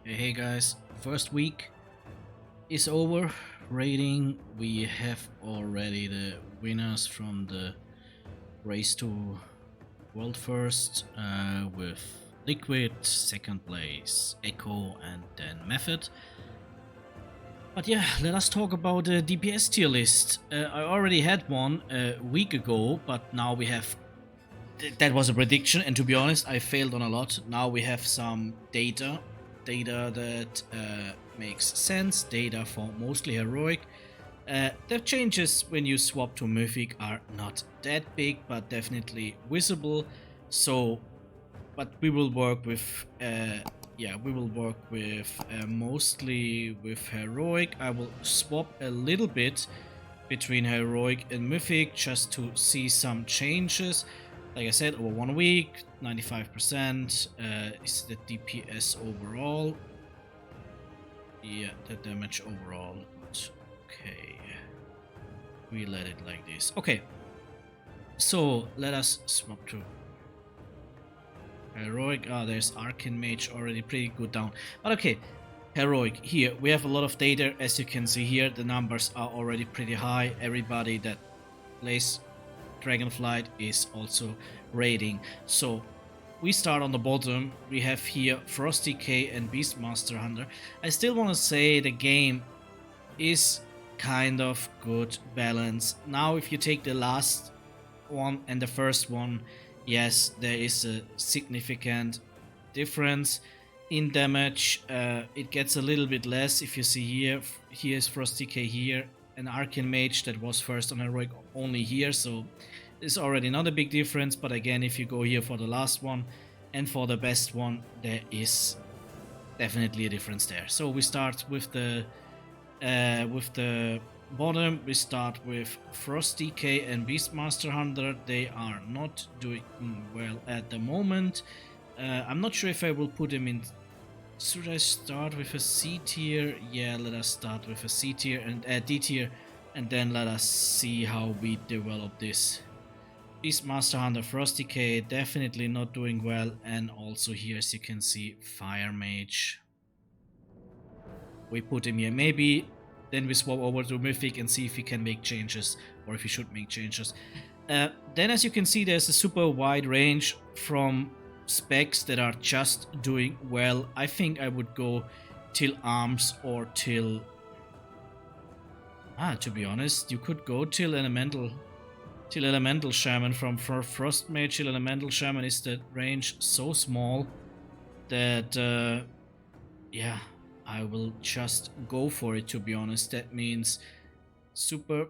Hey guys, first week is over. Rating, we have already the winners from the race to world first with Liquid, second place Echo, and then Method. But yeah, let us talk about the DPS tier list. I already had one a week ago, but now we have that was a prediction, and to be honest, I failed on a lot. Now we have some data that makes sense, data for mostly heroic. The changes when you swap to Mythic are not that big, but definitely visible. So, but we will work with mostly with heroic. I will swap a little bit between heroic and Mythic just to see some changes. Like I said, over 1 week, 95% is the DPS overall. Yeah, the damage overall. But okay, we let it like this. Okay, so let us swap to heroic. There's Arcane Mage already pretty good down. But okay, heroic. Here we have a lot of data. As you can see here, the numbers are already pretty high. Everybody that plays Dragonflight is also raiding. So we start on the bottom. We have here Frosty K and Beastmaster Hunter. I still want to say the game is kind of good balance. Now if you take the last one and the first one, yes, there is a significant difference in damage. It gets a little bit less. If you see here's Frosty K here, an Arcane Mage that was first on heroic only here, so it's already not a big difference. But again, if you go here for the last one and for the best one, there is definitely a difference there. So we start with the bottom. We start with Frosty K and Beastmaster Hunter. They are not doing well at the moment. I'm not sure if I will put them in. Should I start with a C tier? Yeah, let us start with a C tier and D tier, and then let us see how we develop this. Beastmaster Hunter, Frosty K, definitely not doing well, and also here, as you can see, Fire Mage. We put him here. Maybe then we swap over to Mythic and see if we can make changes, or if we should make changes. Then, as you can see, there's a super wide range from specs that are just doing well. I think I would go till Arms or till... to be honest, you could go till Elemental Shaman from Frost Mage. Till Elemental Shaman is the range so small that yeah, I will just go for it, to be honest. That means super...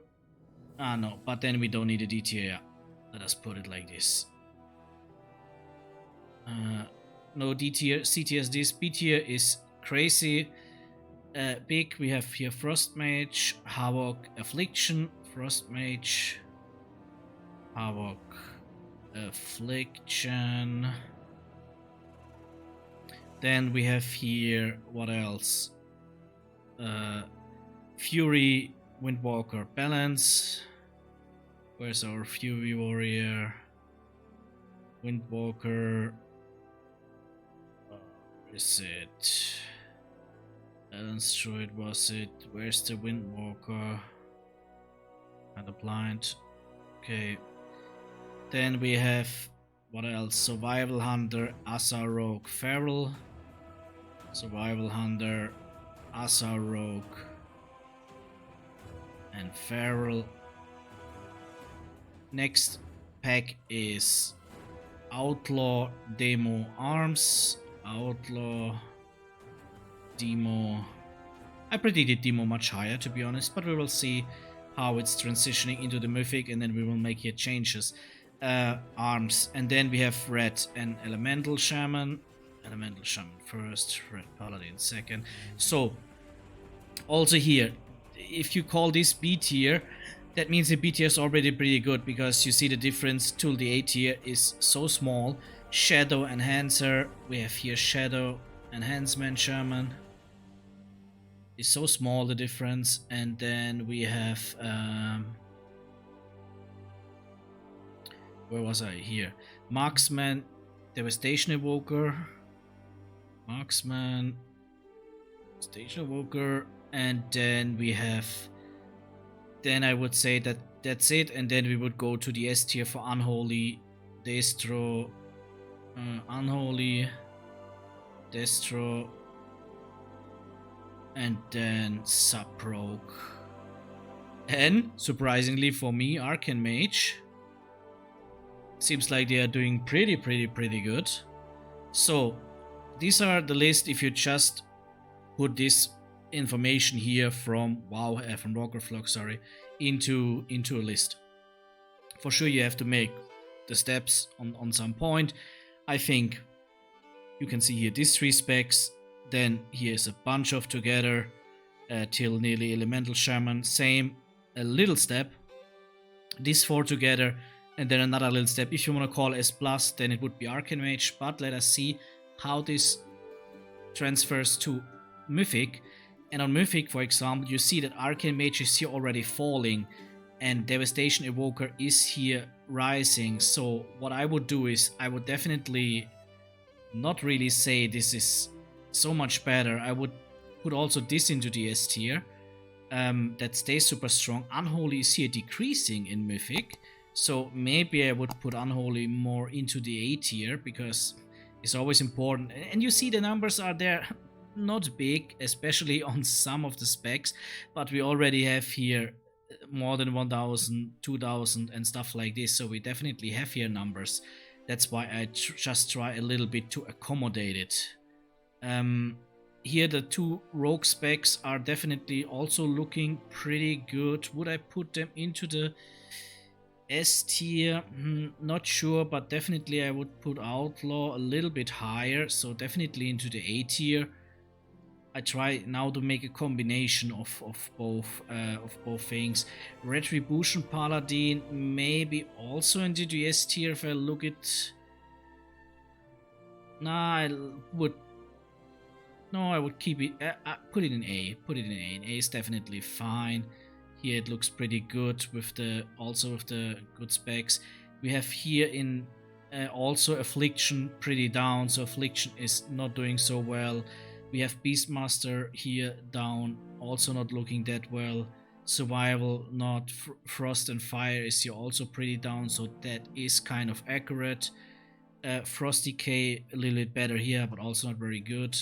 no, but then we don't need a D tier. Yeah. Let us put it like this. No D tier, C tier is this. B tier is crazy big. We have here Frost Mage, Havoc, Affliction, Frost Mage, Havoc, Affliction. Then we have here, what else? Fury, Windwalker, Balance. Where's our Fury Warrior? Windwalker. Where is it? Balance Druid was it? Where's the Windwalker? And the Blind. Okay. Then we have, what else? Survival Hunter, Asa Rogue, Feral. Survival Hunter, Asa Rogue, and Feral. Next pack is Outlaw, Demo, Arms. Outlaw, Demo. I predicted Demo much higher, to be honest, but we will see how it's transitioning into the Mythic, and then we will make here changes. Arms, and then we have Red and Elemental Shaman. Elemental Shaman first, Red Paladin second. So, also here, if you call this B tier, that means the B tier is already pretty good, because you see the difference to the A tier is so small. Shadow Enhancer, we have here Shadow Enhancement Shaman. Is so small, the difference. And then we have where was I? Here. Marksman, Devastation Evoker, Marksman, Devastation Evoker, and then we have, then I would say that that's it, and then we would go to the S tier for Unholy, Destro, Unholy, Destro, and then Sub-Rogue. And, surprisingly for me, Arcane Mage. Seems like they are doing pretty good. So, these are the list if you just put this information here from WoW, from Dragonflight, sorry, into a list. For sure you have to make the steps on some point. I think you can see here these 3 specs, then here's a bunch of together till nearly Elemental Shaman, same, a little step, these 4 together, and then another little step. If you want to call S+, then it would be Arcane Mage, but let us see how this transfers to Mythic. And on Mythic, for example, you see that Arcane Mage is here already falling, and Devastation Evoker is here rising. So what I would do is, I would definitely not really say this is so much better. I would put also this into the S tier. That stays super strong. Unholy is here decreasing in Mythic, so maybe I would put Unholy more into the A tier, because it's always important. And you see the numbers are there, not big, especially on some of the specs, but we already have here more than 1000, 2000 and stuff like this, so we definitely have here numbers. That's why I just try a little bit to accommodate it. Here the 2 rogue specs are definitely also looking pretty good. Would I put them into the S tier? Not sure, but definitely I would put Outlaw a little bit higher, so definitely into the A tier. I try now to make a combination of both things. Retribution Paladin maybe also into the S tier if I look it. Nah, I would keep it. Put it in A. Put it in A. And A is definitely fine. Here it looks pretty good with the good specs. We have here in also Affliction pretty down, so Affliction is not doing so well. We have Beastmaster here down, also not looking that well. Survival not. Frost and Fire is here also pretty down, so that is kind of accurate. Frost Decay a little bit better here, but also not very good.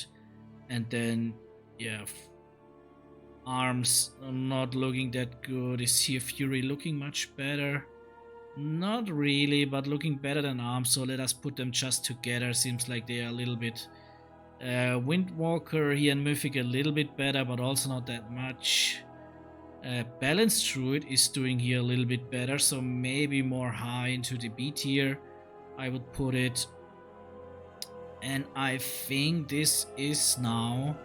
And then, yeah, Arms not looking that good. Is here Fury looking much better? Not really, but looking better than Arms, so let us put them just together. Seems like they are a little bit... Windwalker here in Mythic a little bit better, but also not that much. Balanced Druid is doing here a little bit better, so maybe more high into the B tier I would put it. And I think this is now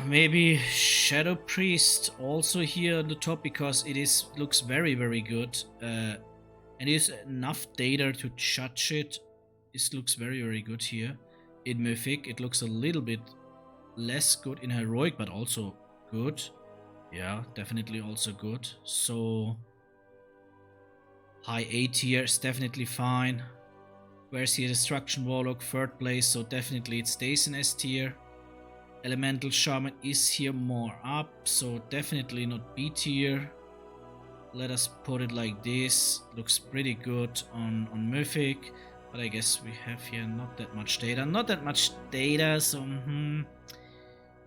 maybe Shadow Priest also here on the top, because it looks very good, and it is enough data to judge it. This looks very good here in Mythic. It looks a little bit less good in Heroic, but also good. Yeah, definitely also good. So high A tier is definitely fine. Where's here Destruction Warlock, 3rd place, so definitely it stays in S tier. Elemental Shaman is here more up, so definitely not B tier. Let us put it like this. Looks pretty good on Mythic, but I guess we have here not that much data. So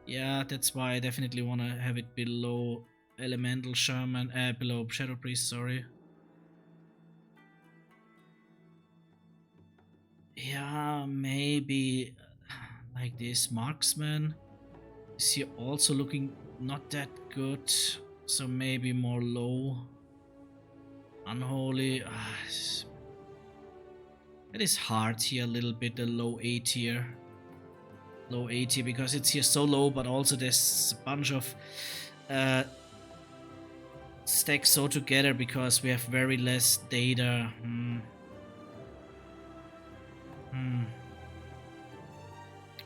yeah, that's why I definitely want to have it below Elemental Shaman, below Shadow Priest, sorry. Yeah, maybe like this. Marksman is here also looking not that good, so maybe more low. Unholy, it is hard here a little bit, the low A tier. Low A tier because it's here so low, but also there's a bunch of stacks so together because we have very less data.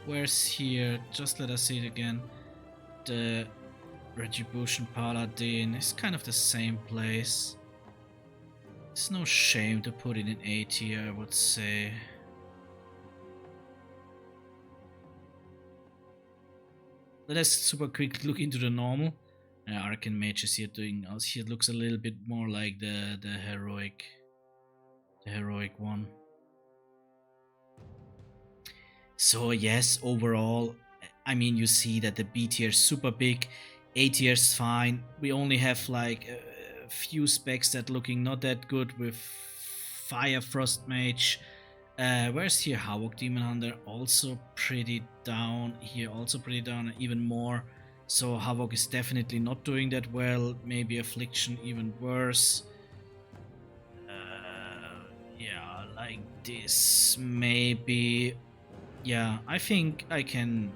Where's here? Just let us see it again. The Retribution Paladin is kind of the same place. It's no shame to put it in A tier, I would say. Let us super quick look into the normal. Arcane Mage is here doing else. Here it looks a little bit more like the heroic one. So yes, overall, I mean, you see that the B tier is super big, A tier is fine. We only have like a few specs that looking not that good with Fire Frost Mage. Where's here Havoc Demon Hunter? Also pretty down. Here also pretty down, even more. So Havoc is definitely not doing that well. Maybe Affliction even worse. Yeah, like this maybe. Yeah, I think I can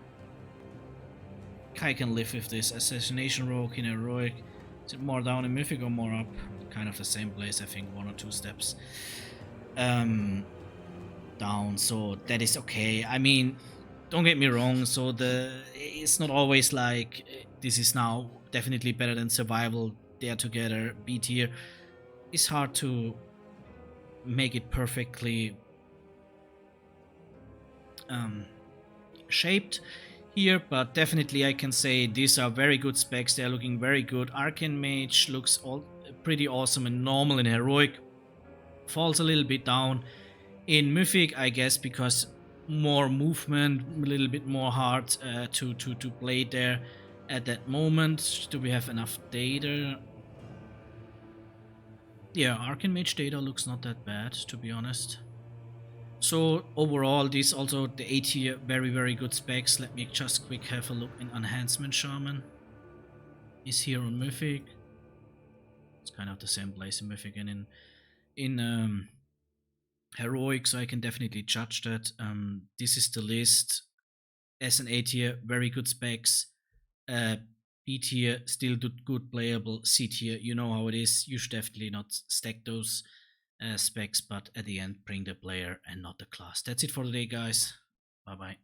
live with this. Assassination Rogue in Heroic. Is it more down in Mythic or more up? Kind of the same place, I think, 1 or 2 steps down, so that is okay. I mean, don't get me wrong, so it's not always like this is now definitely better than Survival. They're together. B tier. It's hard to make it perfectly shaped here, but definitely I can say these are very good specs. They're looking very good. Arcane Mage looks all pretty awesome and normal in Heroic. Falls a little bit down in Mythic, I guess, because more movement, a little bit more hard to play there at that moment. Do we have enough data? Yeah, Arcane Mage data looks not that bad, to be honest. So overall, these also the A tier, very good specs. Let me just quick have a look in Enhancement Shaman. Is here on Mythic. It's kind of the same place in Mythic and in Heroic, so I can definitely judge that. This is the list. S and A tier, very good specs. B tier, still good playable. C tier, you know how it is. You should definitely not stack those specs, but at the end, bring the player and not the class. That's it for today, guys. Bye bye.